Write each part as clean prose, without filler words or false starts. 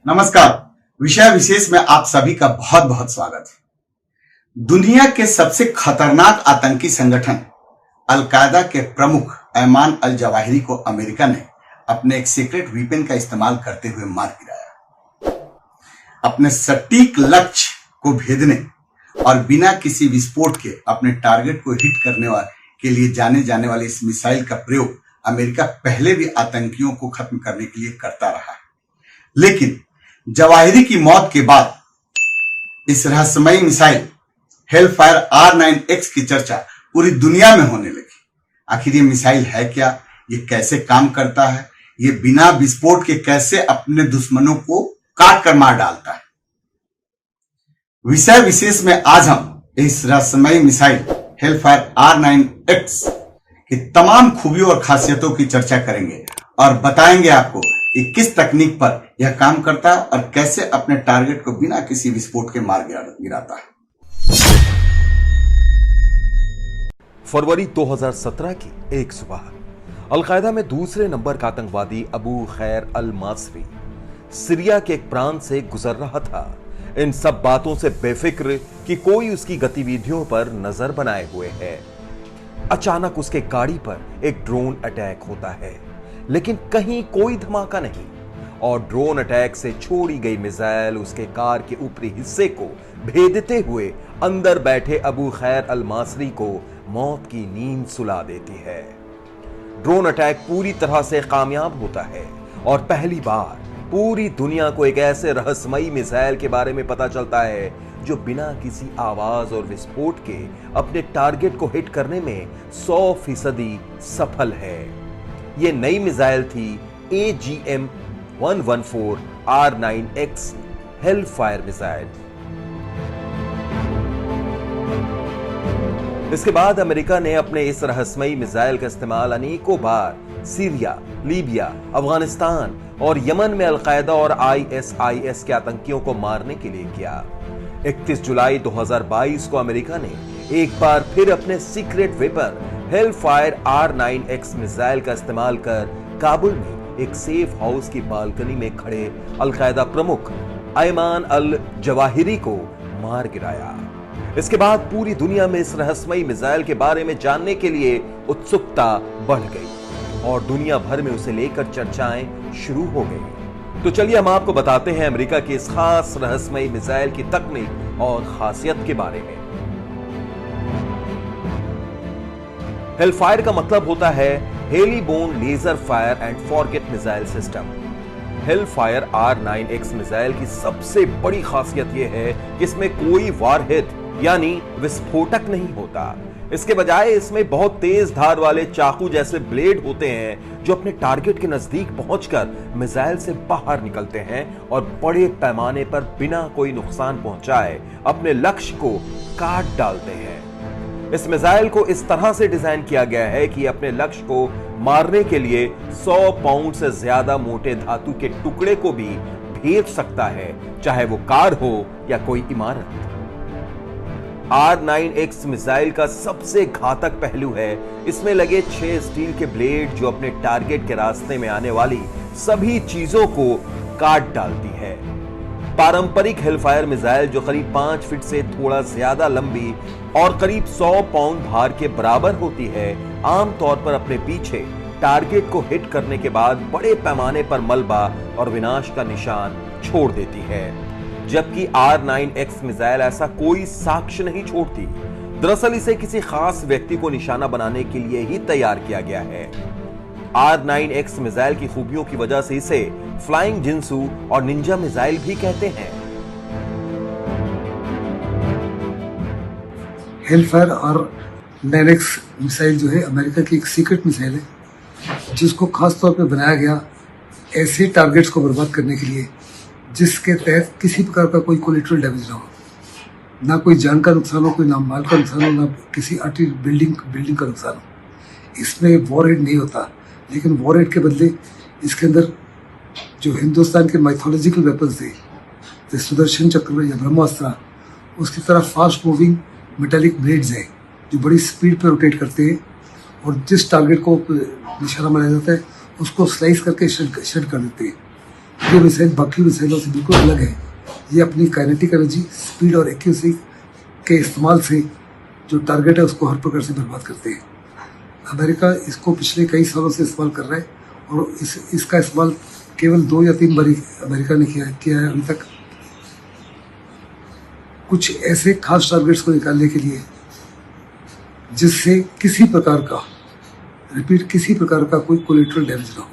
नमस्कार। विषय विशेष में आप सभी का बहुत बहुत स्वागत है। दुनिया के सबसे खतरनाक आतंकी संगठन अलकायदा के प्रमुख अयमान अल जवाहिरी को अमेरिका ने अपने एक सीक्रेट वीपन का इस्तेमाल करते हुए मार गिराया। अपने सटीक लक्ष्य को भेदने और बिना किसी विस्फोट के अपने टारगेट को हिट करने के लिए जाने जाने वाली इस मिसाइल का प्रयोग अमेरिका पहले भी आतंकियों को खत्म करने के लिए करता रहा है। लेकिन जवाहिरी की मौत के बाद इस रहस्यमयी मिसाइल हेलफायर R9X की चर्चा पूरी दुनिया में होने लगी। आखिर ये मिसाइल है क्या, ये कैसे काम करता है, ये बिना विस्फोट के कैसे अपने दुश्मनों को काट कर मार डालता है। विषय विशेष में आज हम इस रहस्यमयी मिसाइल हेलफायर R9X की तमाम खूबियों और खासियतों की चर्चा करेंगे और बताएंगे आपको कि किस तकनीक पर यह काम करता है और कैसे अपने टारगेट को बिना किसी विस्फोट के मार गिराता है। फरवरी 2017 की एक सुबह अलकायदा में दूसरे नंबर का आतंकवादी अबू खैर अल मासरी सीरिया के एक प्रांत से गुजर रहा था। इन सब बातों से बेफिक्र कि कोई उसकी गतिविधियों पर नजर बनाए हुए है। अचानक उसके गाड़ी पर एक ड्रोन अटैक होता है, लेकिन कहीं कोई धमाका नहीं और ड्रोन अटैक से छोड़ी गई मिसाइल उसके कार के ऊपरी हिस्से को भेदते हुए अंदर बैठे अबू खैर अल मासरी को मौत की नींद सुला देती है। ड्रोन अटैक पूरी तरह से कामयाब होता है और पहली बार पूरी दुनिया को एक ऐसे रहस्यमयी मिसाइल के बारे में पता चलता है जो बिना किसी आवाज और विस्फोट के अपने टारगेट को हिट करने में 100% सफल है। यह नई मिसाइल थी AGM-114 R9X हेलफायर मिसाइल। इसके बाद अमेरिका ने अपने इस रहस्यमयी मिसाइल का इस्तेमाल अनेकों बार सीरिया, लीबिया, अफगानिस्तान और यमन में अलकायदा और ISIS के आतंकियों को मारने के लिए किया। 31 जुलाई 2022 को अमेरिका ने एक बार फिर अपने secret weapon Hellfire R9X missile का इस्तेमाल कर काबुल में एक सेफ हाउस की बालकनी में खड़े अलकायदा प्रमुख अयमान अल जवाहिरी को मार गिराया। इसके बाद पूरी दुनिया में इस रहस्यमयी मिसाइल के बारे में जानने के लिए उत्सुकता बढ़ गई और दुनिया भर में उसे लेकर चर्चाएं शुरू हो गई। तो चलिए हम आपको बताते हैं अमेरिका की इस खास रहस्यमयी मिसाइल की तकनीक और खासियत के बारे में। हेलफायर का मतलब होता है heliborne laser fire and forget missile system. Hellfire R9X missile की सबसे बड़ी खासियत यह है कि इसमें कोई वारहेड यानी विस्फोटक नहीं होता। इसके बजाय इसमें बहुत तेज धार वाले चाकू जैसे ब्लेड होते हैं जो अपने टारगेट के नजदीक पहुंचकर मिसाइल से बाहर निकलते हैं और बड़े पैमाने पर बिना कोई नुकसान पहुंचाए अपने लक्ष्य को काट डालते हैं। इस मिसाइल को इस तरह से डिजाइन किया गया है कि अपने लक्ष्य को मारने के लिए 100 पाउंड से ज्यादा मोटे धातु के टुकड़े को भी भेद सकता है, चाहे वो कार हो या कोई इमारत। R9X मिसाइल का सबसे घातक पहलू है इसमें लगे 6 स्टील के ब्लेड जो अपने टारगेट के रास्ते में आने वाली सभी चीजों को काट डालती है। पारंपरिक हेलफायर मिसाइल जो करीब 5 फीट से थोड़ा ज्यादा लंबी और करीब 100 पाउंड भार के बराबर होती है, आमतौर पर अपने पीछे टारगेट को हिट करने के बाद बड़े पैमाने पर मलबा और विनाश का निशान छोड़ देती है, जबकि R9X मिसाइल ऐसा कोई साक्ष्य नहीं छोड़ती। दरअसल इसे किसी खास व्यक्ति को निशाना बनाने के लिए ही तैयार किया गया है। R9X मिसाइल की खूबियों की वजह से इसे फ्लाइंग जिंसू और निंजा मिसाइल भी कहते हैं। हेलफायर R9X मिसाइल जो है अमेरिका की एक सीक्रेट मिसाइल है जिसको खास तौर पे बनाया गया ऐसे टारगेट्स को बर्बाद करने के लिए जिसके तहत किसी प्रकार का कोई कोलेटरल डैमेज ना हो, ना कोई जान का नुकसान हो, कोई ना माल का नुकसान हो, ना किसी बिल्डिंग का नुकसान हो। इसमें वॉरहेड नहीं होता, लेकिन वॉरहेड के बदले इसके अंदर जो हिंदुस्तान के माइथोलॉजिकल वेपन्स थे जैसे सुदर्शन चक्र या ब्रह्मास्त्र, उसकी तरह फास्ट मूविंग मेटालिक ब्लेड्स हैं जो बड़ी स्पीड पर रोटेट करते हैं और जिस टारगेट को निशाना बनाया जाता है उसको स्लाइस करके शेड कर देते हैं। ये मिसाइल बाकी मिसाइलों से बिल्कुल अलग है। ये अपनी काइनेटिक एनर्जी, स्पीड और एक्यूरेसी के इस्तेमाल से जो टारगेट है उसको हर प्रकार से बर्बाद करते हैं। अमेरिका इसको पिछले कई सालों से इस्तेमाल कर रहा है और इसका इस्तेमाल केवल 2 या 3 बार अमेरिका ने किया है अभी तक, कुछ ऐसे खास टारगेट्स को निकालने के लिए जिससे किसी प्रकार का कोई कोलेटरल डैमेज ना हो।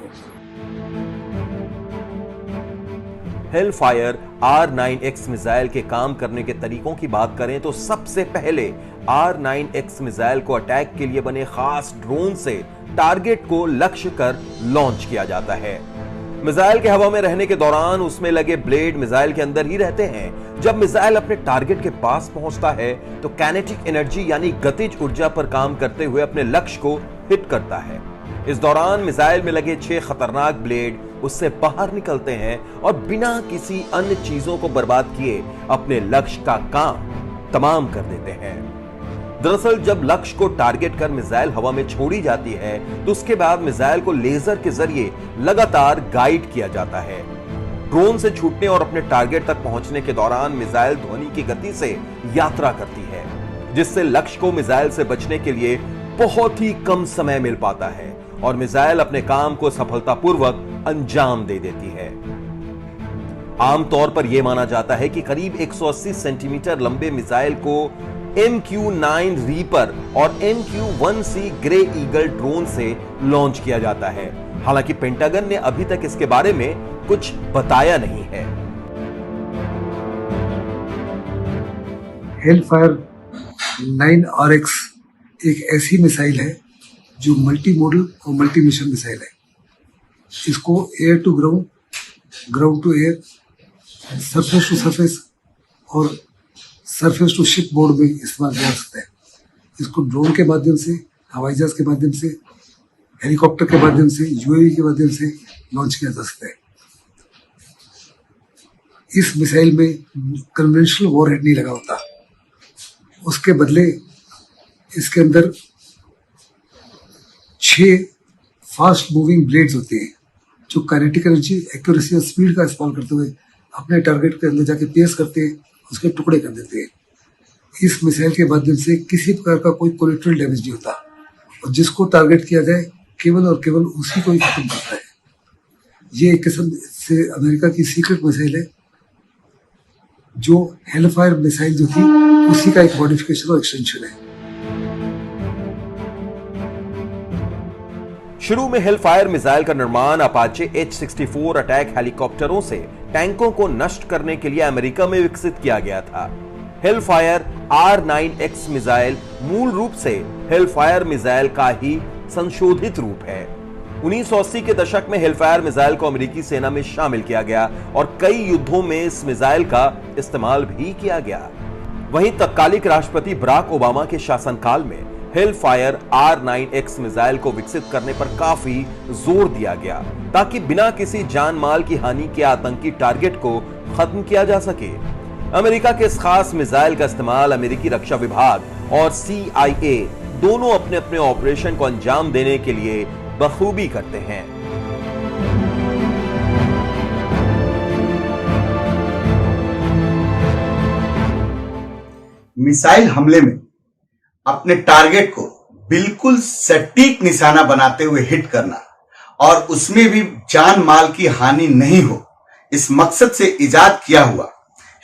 हेलफायर R9X मिसाइल के काम करने के तरीकों की बात करें तो सबसे पहले R9X मिसाइल को अटैक के लिए बने खास ड्रोन से टारगेट को लक्ष्य कर लॉन्च किया जाता है। मिसाइल के हवा में रहने के दौरान उसमें लगे ब्लेड मिसाइल के अंदर ही रहते हैं। जब मिसाइल अपने टारगेट के पास पहुंचता है तो काइनेटिक एनर्जी यानी गतिज ऊर्जा पर काम करते हुए अपने लक्ष्य को हिट करता है। इस दौरान मिसाइल में लगे 6 खतरनाक ब्लेड उससे बाहर निकलते हैं और बिना किसी अन्य चीजों को बर्बाद किए अपने लक्ष्य का काम तमाम कर देते हैं। दरअसल जब लक्ष्य को टारगेट कर मिसाइल हवा में छोड़ी जाती है तो उसके बाद मिसाइल को लेजर के जरिए लगातार गाइड किया जाता है। ड्रोन से छूटने और अपने टारगेट तक पहुंचने के दौरान मिसाइल ध्वनि की गति से यात्रा करती है, जिससे लक्ष्य को मिसाइल से बचने के लिए बहुत ही कम समय मिल पाता है और मिसाइल अपने काम को सफलतापूर्वक अंजाम दे देती है। आमतौर पर यह माना जाता है कि करीब 180 सेंटीमीटर लंबे मिसाइल को MQ-9 रीपर और MQ-1C ग्रे ईगल ड्रोन से लॉन्च किया जाता है। हालांकि पेंटागन ने अभी तक इसके बारे में कुछ बताया नहीं है। हेलफायर 9RX एक ऐसी मिसाइल है जो मल्टी मॉडल और मल्टी मिशन मिसाइल है। इसको air to ground, ground to air, surface to surface और सरफेस टू शिप मोड में इस्तेमाल किया जा सकता है। इसको ड्रोन के माध्यम से, हवाई जहाज के माध्यम से, हेलीकॉप्टर के माध्यम से, UAV के माध्यम से लॉन्च किया जा सकता है। इस मिसाइल में कन्वेंशनल वॉरहेड नहीं लगा होता, उसके बदले इसके अंदर 6 फास्ट मूविंग ब्लेड्स होते हैं जो काइनेटिक एनर्जी, एक्यूरेसी और स्पीड का इस्तेमाल करते हुए अपने टारगेट के अंदर जाके पेश करते हैं, उसके टुकड़े कर देते हैं। इस मिसाइल के माध्यम से किसी प्रकार का कोई कोलेटरल डैमेज नहीं होता और जिसको टारगेट किया जाए केवल और केवल उसी को ही खत्म करता है। ये एक किस्म से अमेरिका की सीक्रेट मिसाइल है, जो हेलफायर मिसाइल जो थी उसी का एक मॉडिफिकेशन और एक्सटेंशन है। शुरू में हेलफायर मिसाइल का निर्माण अपाचे H-64 अटैक हेलीकॉप्टरों से टैंकों को नष्ट करने के लिए अमेरिका में विकसित किया गया था। हेलफायर R9X मिसाइल मूल रूप से हेलफायर मिसाइल का ही संशोधित रूप है। 1980 के दशक में हेलफायर मिसाइल को अमेरिकी सेना में शामिल किया गया और कई युद्धों में इस मिसाइल का इस्तेमाल भी किया गया। वहीं तत्कालिक राष्ट्रपति बराक ओबामा के शासनकाल में हेलफायर R9X मिसाइल को विकसित करने पर काफी जोर दिया गया ताकि बिना किसी जान माल की हानि के आतंकी टारगेट को खत्म किया जा सके। अमेरिका के इस खास मिसाइल का इस्तेमाल अमेरिकी रक्षा विभाग और CIA दोनों अपने अपने ऑपरेशन को अंजाम देने के लिए बखूबी करते हैं। मिसाइल हमले में अपने टारगेट को बिल्कुल सटीक निशाना बनाते हुए हिट करना और उसमें भी जान माल की हानि नहीं हो, इस मकसद से इजाद किया हुआ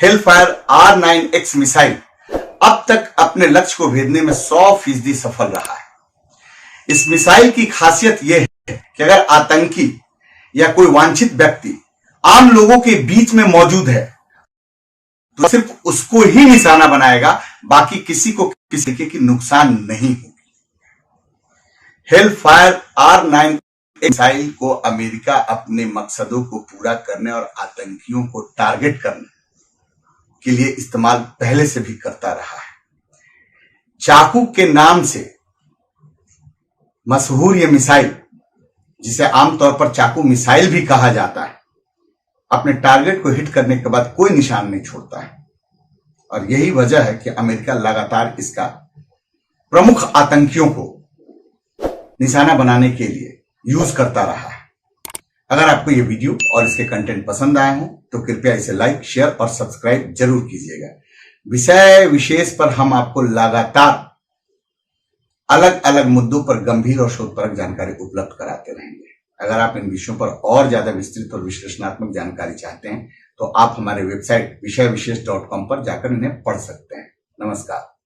हेलफायर R9X मिसाइल अब तक अपने लक्ष्य को भेदने में 100% सफल रहा है। इस मिसाइल की खासियत यह है कि अगर आतंकी या कोई वांछित व्यक्ति आम लोगों के बीच में मौजूद है तो सिर्फ उसको ही निशाना बनाएगा, बाकी किसी को किसी तरीके की नुकसान नहीं होगी। हेलफायर R9X मिसाइल को अमेरिका अपने मकसदों को पूरा करने और आतंकियों को टारगेट करने के लिए इस्तेमाल पहले से भी करता रहा है। चाकू के नाम से मशहूर यह मिसाइल, जिसे आमतौर पर चाकू मिसाइल भी कहा जाता है, अपने टारगेट को हिट करने के बाद कोई निशान नहीं छोड़ता है और यही वजह है कि अमेरिका लगातार इसका प्रमुख आतंकियों को निशाना बनाने के लिए यूज करता रहा है। अगर आपको ये वीडियो और इसके कंटेंट पसंद आए हो तो कृपया इसे लाइक, शेयर और सब्सक्राइब जरूर कीजिएगा। विषय विशेष पर हम आपको लगातार अलग अलग मुद्दों पर गंभीर और शोधपरक जानकारी उपलब्ध कराते रहेंगे। अगर आप इन विषयों पर और ज्यादा विस्तृत और विश्लेषणात्मक जानकारी चाहते हैं तो आप हमारे वेबसाइट विषयविशेष.com पर जाकर इन्हें पढ़ सकते हैं। नमस्कार।